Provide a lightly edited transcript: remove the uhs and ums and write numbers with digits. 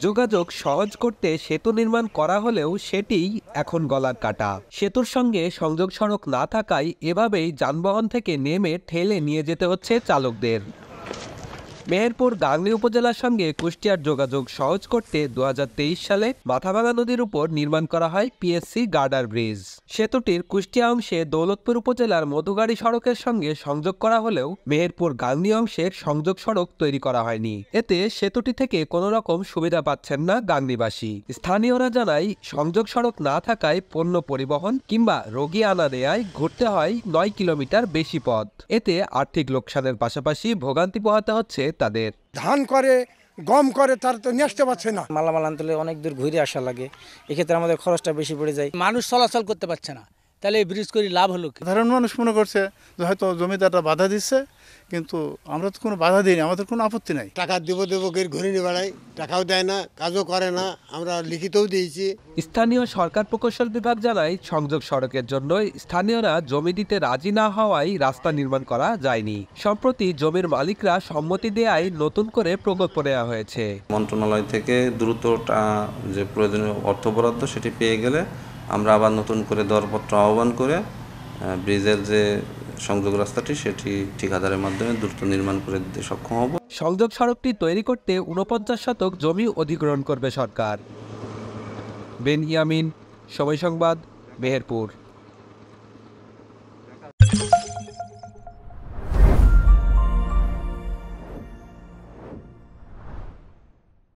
যোগাযোগ সহজ করতে সেতু নির্মাণ করা হলেও সেটিই এখন গলার কাটা। সেতুর সঙ্গে সংযোগ সড়ক না থাকায় এভাবেই যানবাহন থেকে নেমে ঠেলে নিয়ে যেতে হচ্ছে চালকদের। মেহেরপুর গাংনী উপজেলার সঙ্গে কুষ্টিয়ার যোগাযোগ সহজ করতে 2023 সালে মাথাভাঙা নদীর উপর নির্মাণ করা হয় পিএসসি গার্ডার ব্রিজ। সেতুটির কুষ্টিয়া অংশে দৌলতপুর উপজেলার মধুগাড়ি সড়কের সঙ্গে সংযোগ করা হলেও মেহেরপুর গাংনী অংশের সংযোগ সড়ক তৈরি করা হয়নি। এতে সেতুটি থেকে কোনো রকম সুবিধা পাচ্ছেন না গাংনীবাসী। স্থানীয়রা জানায়, সংযোগ সড়ক না থাকায় পণ্য পরিবহন কিংবা রোগী আনা নেয়ায় ঘুরতে হয় 9 কিলোমিটার বেশি পথ। এতে আর্থিক লোকসানের পাশাপাশি ভোগান্তি পোহাতে হচ্ছে তাদের। ধান করে গম করে তার তো নিয়ে আসতে পারছে না। মালামাল আনতে হলে অনেক দূর ঘুরে আসা লাগে, এক্ষেত্রে আমাদের খরচটা বেশি পড়ে যায়। মানুষ চলাচল করতে পারছে না, তাহলে এই ব্রিজ করে লাভ হলো কি? সাধারণ মানুষ মনে করছে যে হয়তো জমিদাররা বাধা দিচ্ছে, কিন্তু আমরা তো কোনো বাধা দিইনি, আমাদের কোনো আপত্তি নাই। টাকা দেব করে ঘুরে নিয়ে বেড়াই, টাকাও দেয় না, কাজও করে না, আমরা লিখিতও দিয়েছি। স্থানীয় সরকার প্রকৌশল বিভাগ জানায়, সংযোগ সড়কের জন্য স্থানীয়রা জমি দিতে রাজি না হওয়ায় রাস্তা নির্মাণ করা যায়নি। সম্প্রতি জমির মালিকরা সম্মতি দেওয়ায় নতুন করে প্রকল্প নেওয়া হয়েছে। মন্ত্রণালয় থেকে দ্রুতটা যে প্রয়োজনীয় অর্থ বরাদ্দ সেটি পেয়ে গেলে আমরা আবার নতুন করে দরপত্র আহ্বান করে ব্রিজের যে সংযোগ রাস্তাটি সেটি ঠিকাদারের মাধ্যমে দ্রুত নির্মাণ করে দিতে সক্ষম হব। সংযোগ সড়কটি তৈরি করতে 49 শতক জমি অধিগ্রহণ করবে সরকার। বেন ইয়ামিন, সময় সংবাদ, মেহেরপুর।